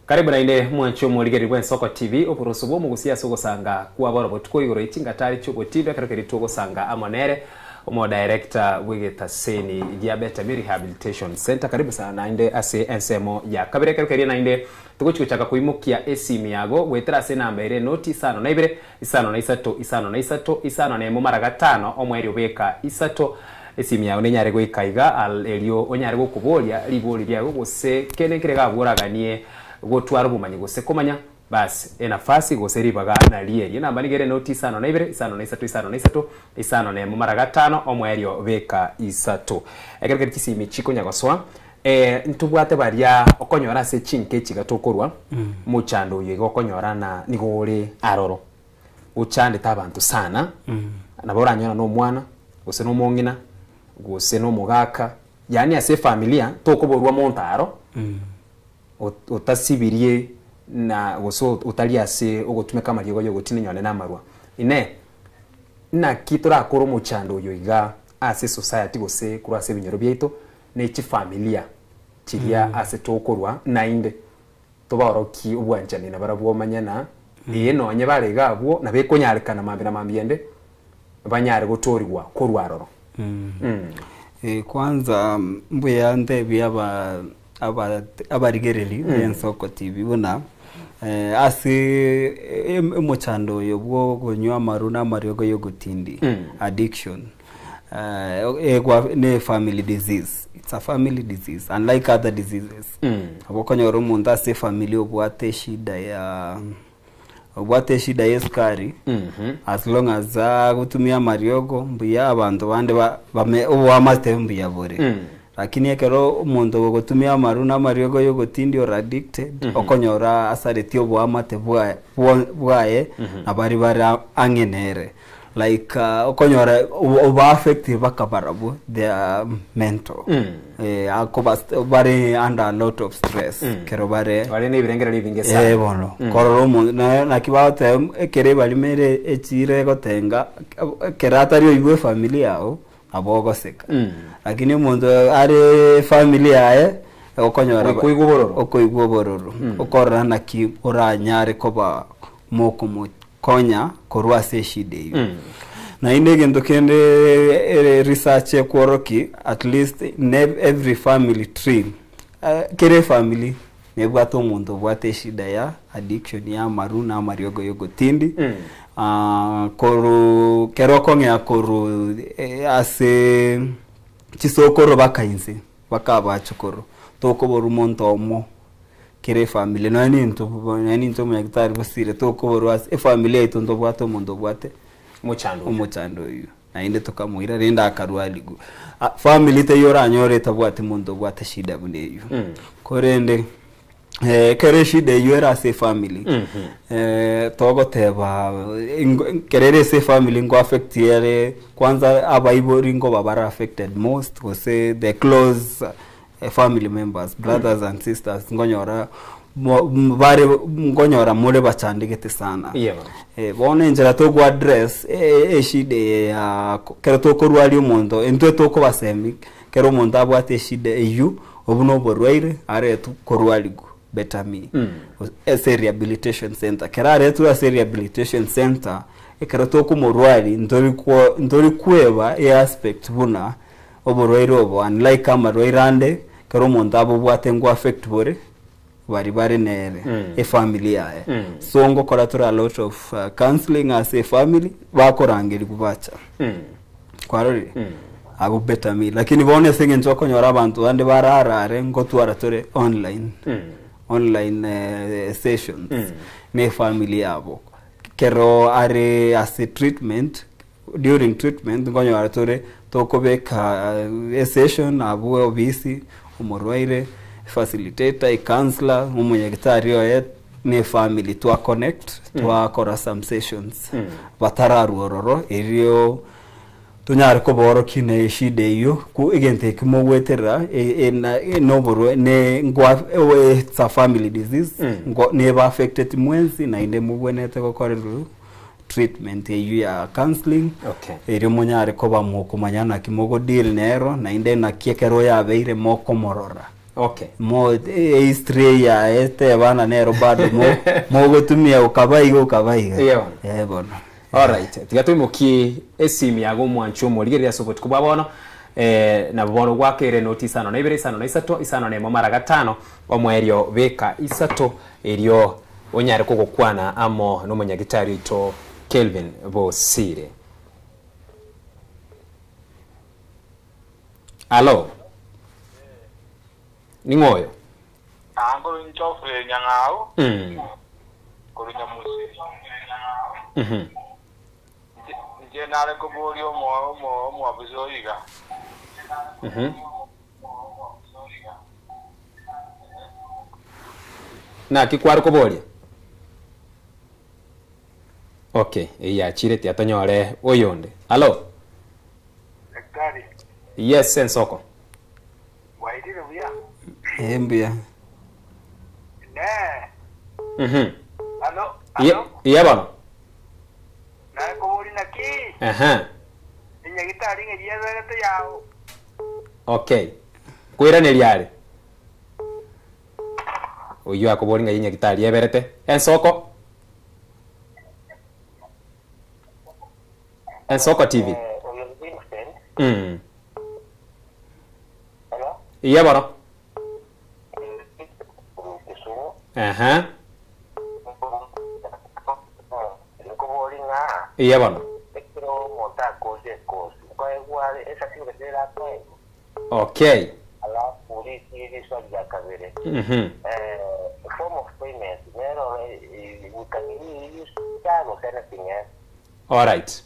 Karibu na ine mwancho muligerirwe Nsoko TV oburoso bwo mugusia sogo sanga kwa bora botuko yoro itinga tari cyo botindo karekeri tugo sanga amonere omo director wigeta seni diabetes rehabilitation center. Karibu sana inde ase ensemo ya kabere karekeri na inde tugochiko chaka kuimukia esimi yago wetera se namba ire noti isano na ibere isano na isato isano na mumara gatano omweri obeka isato esimi yago nenyare goikaiga al elio onyare gokubolia liboli byago gose kenekere gaburaganie gotwara bumanyi gose komanya basi enafasi gose ribaga na liye namba nigere noti isano na ibere isano na mumara gatano omwerio beka isato egereke kisimi chiko nyagoswa ntubwate baria okonyora se chinke chigatokorwa muchando yego okonyora na nigore aroro uchande tabantu sana nabora nyona no mwana gose no mongina gose no mugaka yani ase familia tokoborwa montaro utasibirie na goso utaliase ogotumeka marigo yo gotine nyone na marwa ine na kitura akoro muchando yo iga ase society gose kura ase binyoro byeito ne chi familia chiria ase tokorwa na inde toboroki obwanjani na barabwo manyana no nye barega abo na bekonyarikana mambira mambiende banyare gotorigwa korwaroro kwanza mbuya ndebi abarigereri Nsoko TV buna ase mochando yobwo gonywa maruna mariogo yogutindi addiction ne family disease. It's a family disease unlike other diseases. Abokonyoro munda ase family obwate shida ya sukari as long as gutumia mariogo mbuya abantu bande bamate mbuya bore lakini ekero umuntu gotumia maruna mariogo yogotindi or addicted okonyora asaretio bwamate bwaye abari angenere like okonyora oba affective bakabarabu their mental bari under a lot of stress kero bari ne birengera libingesa bono kororo na kibate ekere bali mere echire gotenga keratari oywe familia yao abogo seka lakini umuntu ari familia yae okonyora okoigubororo okorana na ki oranyare koba moko konya korwa se shide na inegendo kende research ekoroki at least every family tree kere family nebwato umuntu bwate shida ya addiction ya maruna mariogo yogotindi koru keroko ngya koru ase chisokoro bakainze bakaba chukoro tokoboru monto omo kire family nani nto mu hectare bosire tokoboru ase family ito ndo bwato mondo bwate mochando yu na inde tokamuira renda akarwaligu family te yora nyore tabwate mondo bwate shida bune yu korende kere shida yora se family togo teba kerere se family ngo affect yere kwanza abaibori ngo babara affected most go say the close family members brothers and sisters ngonyora bare ngonyora mule bachandikete sana bone njera to go address shide ya kero to korwali umuntu entwe to ko basemi kero umuntu abwate shide eyu obuno borwaire are to korwaligo Better Me as a rehabilitation center kerare tu as a rehabilitation center ekarato ku murwari ndori kweba e aspect buna oborwairo obo unlike kama roirande karo mondabo bwate ngo affect bore bari nere e family yae so ngo kora a lot of counseling as a family bakorangeri kubacha kwarori abo Better Me lakini bone senge njoko nyora abantu ande bararare ngo twara tore online sessions ne family yabo kero are as a treatment during treatment ngo nyora tore tokobeka a session abo obisi umorwaire facilitator a counselor umunyagitari oye ne family to connect to kora some sessions batararu ororo erio tunyari ko boro kine shide yo ku igente kimo wetera no boro ne ngwa it's a family disease never affected mwenzi na inde mubwenete ko koreru treatment ya counseling eri munyari ko bamukumanyana kimogo deal nero na inde na kiekero ya beire moko morora mo history ya este bana nero bado mo gotumia ukabaiga bona. Alright, tigatuimuki esimi yago mwancho murigeria support kuba bono na bono gwakere notice ano na ibere isano na isato isano ne momara gatano omwerio beka isato erio onyare kugukwana amo no munyagitari ito Kelvin Bosire. Allo Ningoyo Ango nchofre nyangao Kurunya musi nare ko bolio mo abizoiga na kikwaro ko bolia okay ya chirete atonyore oyonde allo daktari yes sensoko waidire bia embia ne allo iya bana na ko boli na ki inyagitari ngeria berete yao okay kwira ne liare oyo akobori nga inyagitari eberete ensoko TV iya bara iya bana okay form of payment we can use anything else. All right.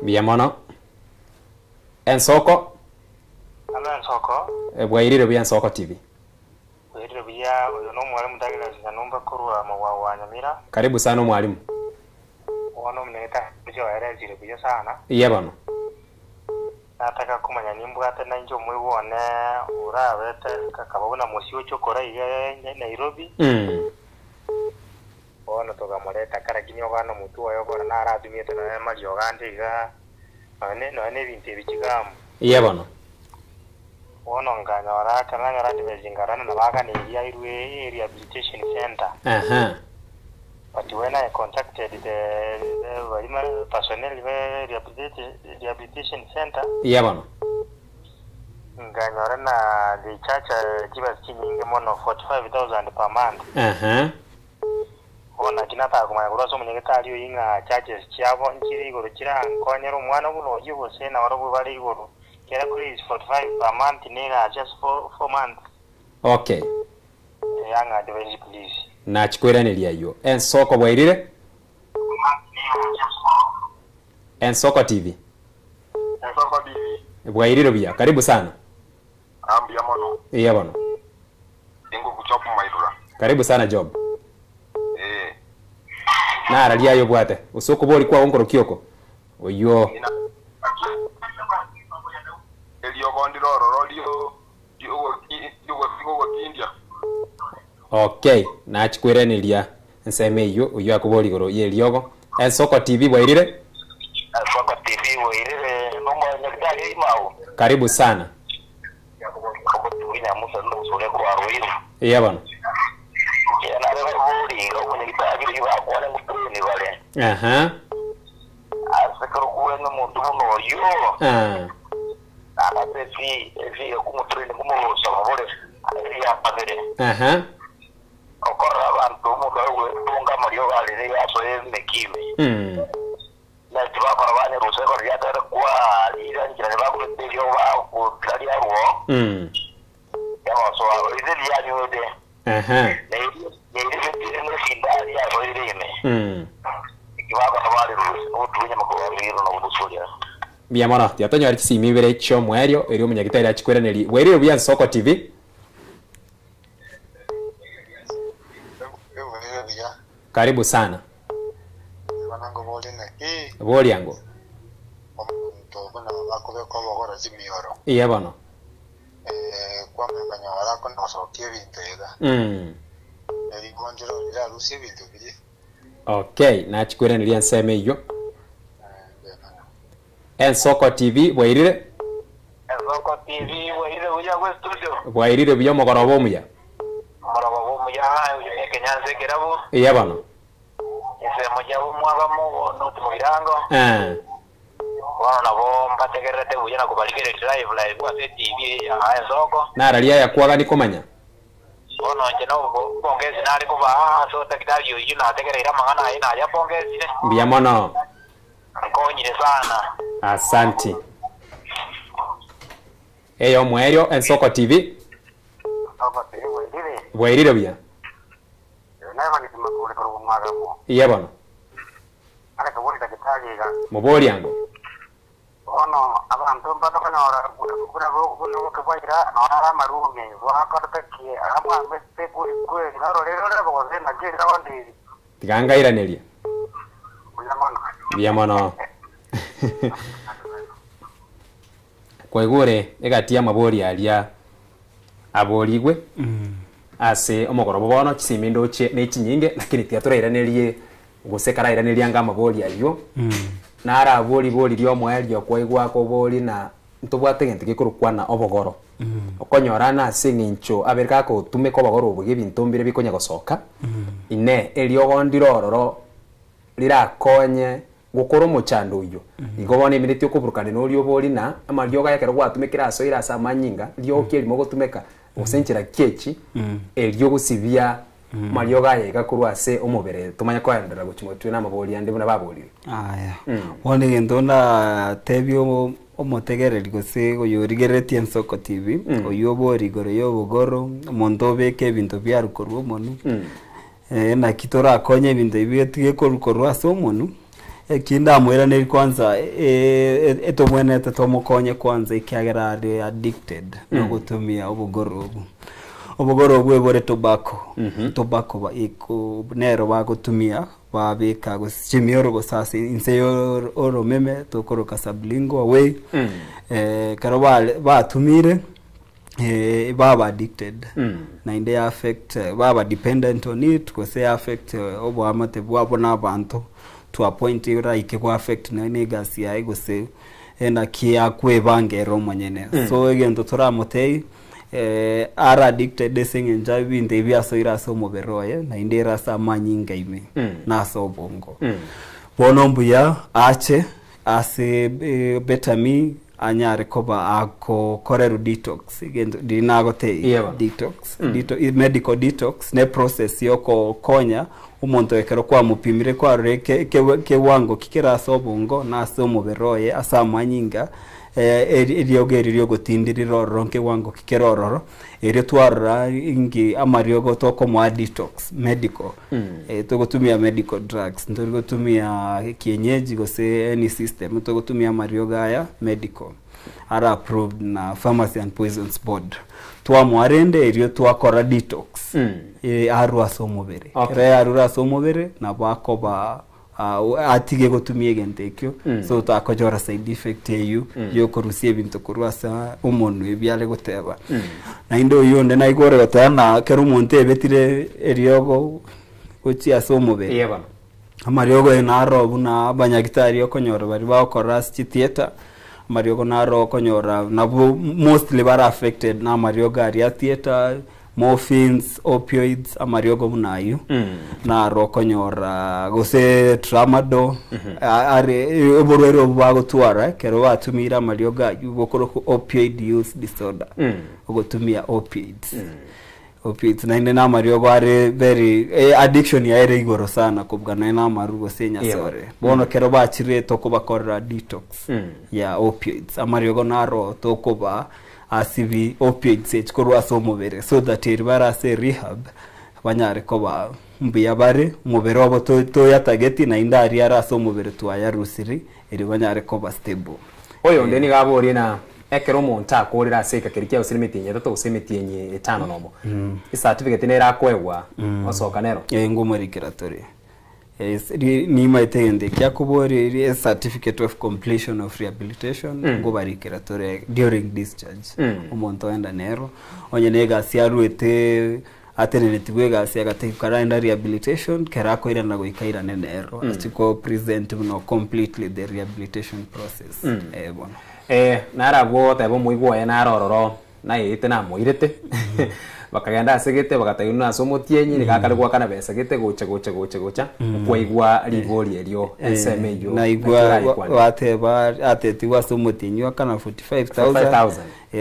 Bien mono. Ensoko. Hello Ensoko. Bwairiro bya Ensoko TV. Bwairiro bya uyo no mwalimu ndagila zinyumba kurwa mawawa Nyamira. Karibu sana mwalimu. Wono mneta byo yarezire byo sana. Iya bano. Nataka kumanya nimba atena njo mwibone urabete kakabona musiyo chokora iye Nairobi. Ono toga moreta karaginyo gano mutu wayo gora naradumye tena majo gande ga ane binte bikigamu. Iya bano. Ono nganya waraka nanya randi bezingarana na baga ni yairwe rehabilitation center. But when I contacted the personnel rehabilitation center, iya bana. Nganyora na the charge kiba kinyinge mono 45,000 per month. Ona kinata kuma ngoro so munyegitari yo inga charges cyabo nkiri igoro kirangonyera umwana buno yibose na waro bari igoro kera kuri 45 per month nega just for 4 months. Okay. Yanga advise please. Na chikweranĩria yo Ensoko bwairire Ensoko TV bwairiro bia karibu sana ambia mono iya bwana ingo kuchopu maidura karibu sana Job na aralia yo bwate usoko bori kwa ongoro kioko oyo elio gondiro rolio yo India. Okay, na chikweranĩria nseme iyo uyo akubori goro ye liogo Ensoko TV bwairire Ensoko TV bwairire nomba nyakitari imao karibu sana kubutunya musa ndo sore kwa ruiru Iya bana. Ya na rebe buri ro kunya kitari ba kwa na mutuni wale. Aha. Asekaro kuwe no muntu no yo. Ana pefi kumutuni kumulosa bole. Ya padere. Aha. Okora abantu mudawe tunga Mario gale ya so mekiwe. Na tiba kwa bane ruseko ya tara kwa ira njira ba ku terio ba ku tari arwo. Ya so ide ya nyode. Aha. Ne ide ne sinda ya so ide me. Kiba kwa bale ruseko tunya mako riro no busuria. Bia mwana, yatonyo ari simi bere cho mwerio eri umunyagitari achikweraneri. Weriro bya Nsoko TV. Karibu sana. Wanangu boli na ki. Boli yangu. To bana bakube ko bogora zimioro. Iya bana. Kwa mkanya wala na so kibintu ega. Eri konjero ira rusi bintu bili. Okay, na chikweraneri anseme iyo. Nsoko TV bwairire. Nsoko TV bwairire uja kwa studio. Bwairire byo mogorobo muya. Mogorobo muya uye kenyanze kerabo. Iya bana. Ese moja umwaba mu no tumugirango. Wana nabo mpategerete buye na kubalikire live kwa TV ya Nsoko. Naralia ya kwaga nikomanya. Ono nje no pongezi nari kuba so takidali yo na tegerera mangana ina ya pongezi ne. Bia mwana. Nkonyire sana. Asante. Eyo mwerio Nsoko TV. Nsoko TV bwairire. Bwairire bia. Naiva ni tumakule kwa mwaga mo. Iya bana. Ala kaburi takitali ga. Muboli yangu. Ono abantu mpaka kana ora kuna kubaira na ora marume wa kataki ama meste kuri kwe ngaro lero kwa zena kira wandi. Tiganga iranelia. Bia mwana. Kwegure egatia mabori alia aborigwe. Ase omogorobo bono kisimindo che nechinyinge lakini tiaturairanerie gusekarairaneria nga mabori ayo. Nara abori lyo mwaelio kwaigwa ko bori na ntubwate gente gikurukwana obogoro. Okonyorana singincho aberka ko tume ko bogoro obuge bintumbire bikonya gosoka. Ine elio gondirororo lirakonye gukoro muchando uyo. Igobone iminiti okuburukane no lyo bori na amalyo ga yakero gwatumikira aso ira sa manyinga lyo kelimo gotumeka osenchira kechi elyo gusibia malyo ga yega kurwase omubere tumanya ko andara guchimotwe na mabori ande buna babori. Aya. Wone gendona tebyo omotegereri gose goyorigeretie Nsoko TV oyobori gore yobogoro mondobe ke bintu byarukorwa monu. Na kitora konye bintu ibiye korukorwa somonu. Kinda mwera neri kwanza etomwene tatomokonye kwanza ikiagera ari addicted no gutumia obogoro obwe bore tobacco ba iko nero ba gutumia ba beka guchimioro gosasi inseyo oro meme tokoroka sablingo away karo ba tumire baba addicted na inde affect baba dependent on it kose affect obo amate bwabo nabantu to a point ira ikekwa affect na negasi ya igose ena kia kwebangero mwenyene so egento toramotei ara addicted sengenja binde byaso iraso muberoye na indera sama nyinga ime naso bongo bonombuya ache ase betami anyare koba ako koreru detox igendo dinagote detox medical detox ne process yoko konya umuntu ekero kwa mupimire kwa reke ke wango kikera sobongo na so muberoye asama nyinga eriogerio gotindiriro ronke wango kikerororo ere twarra ingi amariogo toko mwa detox medical togotumia medical drugs ntogotumia kienyeji gose any system togotumia marioga ya medical ara approved na Pharmacy and Poisons Board twamwarende erio twakora detox arwa somobere re arura somobere na bakoba atige gotumie gentekyo so takojora side effect you yokorusie bintu kurwasa umuntu ebyale goteba na indo yonde na igore gotana kero muntu ebetire eriogo gochia somobere yeba amariogo enaro buna abanyagitari okonyora bari bakora theater mariogo naro okonyora nabo mostly bara affected na mariogo ari theater morphines, opioids, amariogo munayu. Na rokonyora gose tramadol. Are oborwero bagotwara kero batumira amarioga gukoro opioid use disorder. Ogotumia opioids. Opioids na ine na mariogo are very addiction ya ere igoro sana kubgana na marugo senya sore. Bono kero bachire toko bakora detox ya opioids. Amariogo naro toko ba asivi opioids echkoro asomobere so that iribara se rehab banyare ko ba mbiya bare mubere wabo to yatageti na indari ara asomobere twaya rusiri iri banyare ko ba stable. Oyo ndeni gabori na ekero monta korira seka kirikia usilimiti nyeto usimiti enye 5 nomo. Certificate nera kwegwa osoka nero. Ngumuri kiratori. Ni maitende kya kubori certificate of completion of rehabilitation ngubari kiratori during discharge. Umonto enda nero. Onye nega siaruete atenenetiwega siagate karaenda rehabilitation kerako ira na goikaira nenero. Atiko present no completely the rehabilitation process. Bono. Naragwo tebo muigwo ena rororo na yite na muirete bakagenda segete bagatayuna somotienyi ni gakaregwa kana besa gete gocha kwaigwa rigori elio SMU na igwa wateba atetiwa somotienyi kana 45,000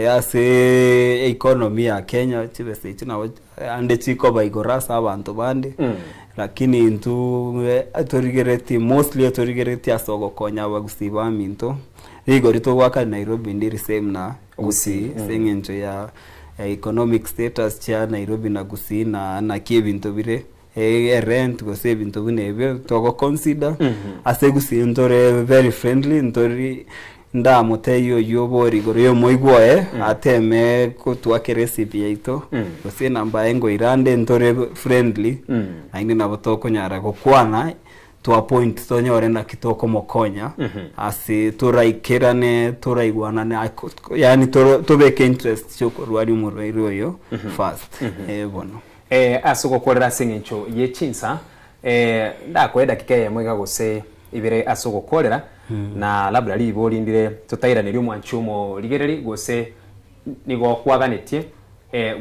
ase economy ya Kenya chibese china ande chiko baigorasa abantu bande lakini ntu atorigereti mostly atorigereti asogo konya bagusiba minto igorito waka Nairobi ndiri same na Gusii sengenjo ya economic status cha Nairobi na Gusii na kibinto bire rent go save into binebe to consider ase Gusii ntore very friendly ntori nda moteyo yobori gore yo moigwoe ateme kutwake recipe yaito gose namba engo irande ntore friendly aine nabotoko nyara gokwana to a point tonyore na kitoko mokonya asi turaikirane turaigwanane yani tobeke interest choko rwari murwairo yo fast bono asuko korera singincho yechinsa ndakwenda kikeye mwiga gose ibire asuko korera na labda libori ndire tutaira niri mwanchumo ligereri gose nigo kwaganitie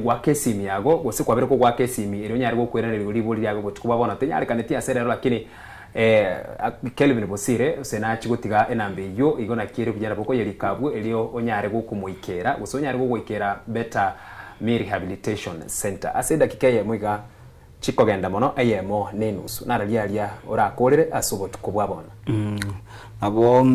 gwa kesimi yago gose kwabere ko gwa kesimi ero nyari go kwera libori yago gotukubabona tenyari kaneti aserero lakini Kelvin Bosire usena chigutiga enambe yo igona kire kujana boko yerikabwe elio onyare gukumuikera usonyare gukumuikera Better Me Rehabilitation Center aseda kikaye mwiga chiko genda mono ayemo nenusu naralia orakorere asubo tukubwabona abo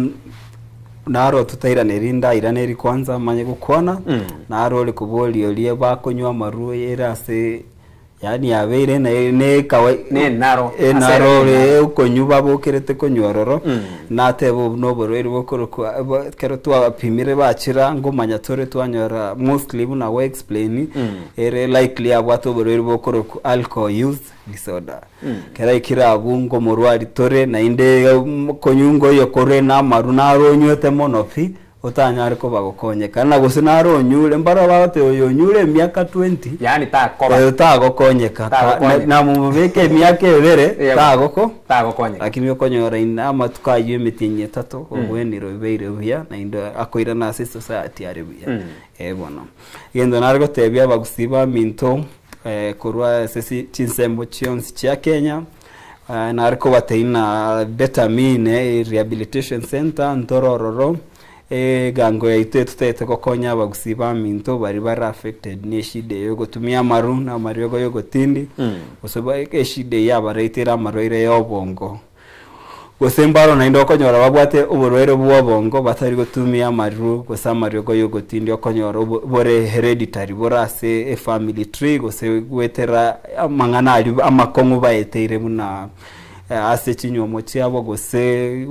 naro tutaira nerinda iraneri kwanza manye gukwana naro likuboli olie bakonywa maruo yerase yani abere ne kawai ne naro le konyuba bokerete konyororo natebo no borweri bokoro kero twa pimire bachira ngomanya tore twanyora mostly buna we explain ere likely abwato borweri bokoro alcohol use disorder kera ikira abungo morwari tore na inde konyungo yokore na maruna ronyote monofi otanyare ko bagokonye kana gose naro nyule mbara bate oyo nyule miaka 20 yani takoba tagokonyeka na mubeke miaka ebere tagokonye lakini yokonyora ina matukaye mitinye 3 obweniro beire buya na indo akoira na society arabia bono yendo nargo tebya bagusiba minto kurwa sesi chinsembo chionsi cha Kenya narko bateina Better Me Rehabilitation Center ntorororo gango yaite tutete kokonya bagusiba minto bari bara affected ni shide yo gotumia maruna mariogo yo gotindi osoba shide ya baretera maroire yo bongo gosembaro na indo konyora babwate uborwere bwo bongo batari gotumia maru gosamariogo yo gotindi okonyora bore hereditary borase family tree gose gwetera amangana ali amakongo baeteire muna ase chinyomo cyabo gose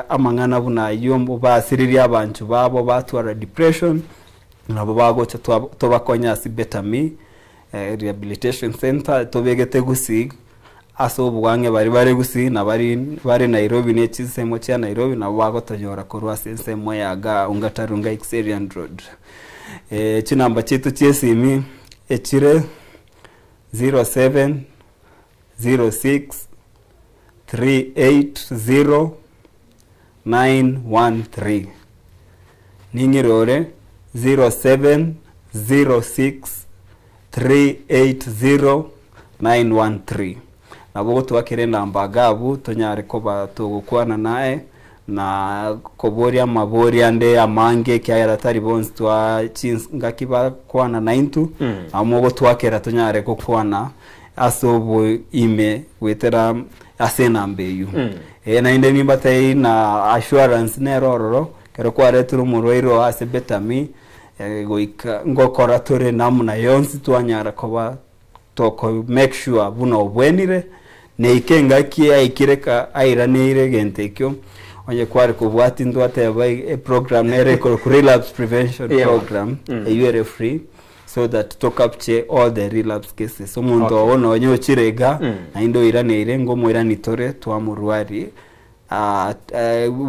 amangana buna yombo basiriri abantu babo batwara depression nabo bagocha tobakonya si Better Me Rehabilitation Center tobegete Gusii aso bwange bari Gusii na bari Nairobi ne chisemo cha Nairobi na bagotonyora korwa sensemo yaga ungatarunga Xerian Road chinamba chitu chesimi echire 0706 380-913 Ningirore 0706 380913 nabo twakire namba gabu tonyare koba tugukwana nae na koboria maboria nde amange kya tari bonds twa chinga kiba kwana 92 amogo twakera tonyare kokwana asobo ime wetera asena mbeyu na inde nimbatai na assurance nerororo kero kware turu muroiro ase betami goika ngokora tore namna yonsi twanyara koba toko make sure buno obwenire ne ikenga kia ikireka airanire gentekyo onye kware kubwati ndwate a program nere ko relapse prevention program a free so that to capture all the relapse cases so mundo ono onye chirega na indo iranire ngomo iranitore twamurwari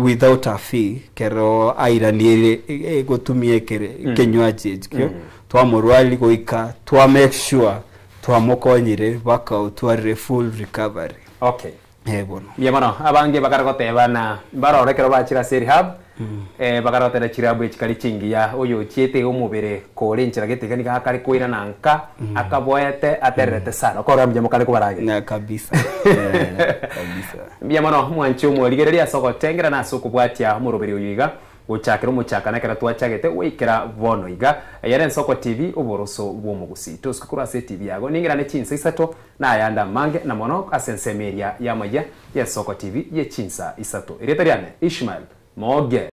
without a fee kero airanire gotumie kere kenywaje kyo twamurwari goika twa make sure twamukonyire baka tware full recovery. Okay. Bono. Yamano abange bakaragoteba na barorekero bachira seri hub bakarotera chirabu ekikali chingiya oyo chiete omubere kore nchira getegani gakari koira nanka akaboete aterete sana kora mjemo kale kubarage na kabisa kabisa yamano mwancho mwaligereria soko tengera na soko bwatia muroberi oyiga uchakira umuchakana kera twachagete wikira bono iga yaren soko TV uboroso bwomugusi tuskukura se TV yago ningira ne chinsa isato na yanda mange na mono asensemeria ya maja ya soko TV ye chinsa isato iretariane Ishmael Moge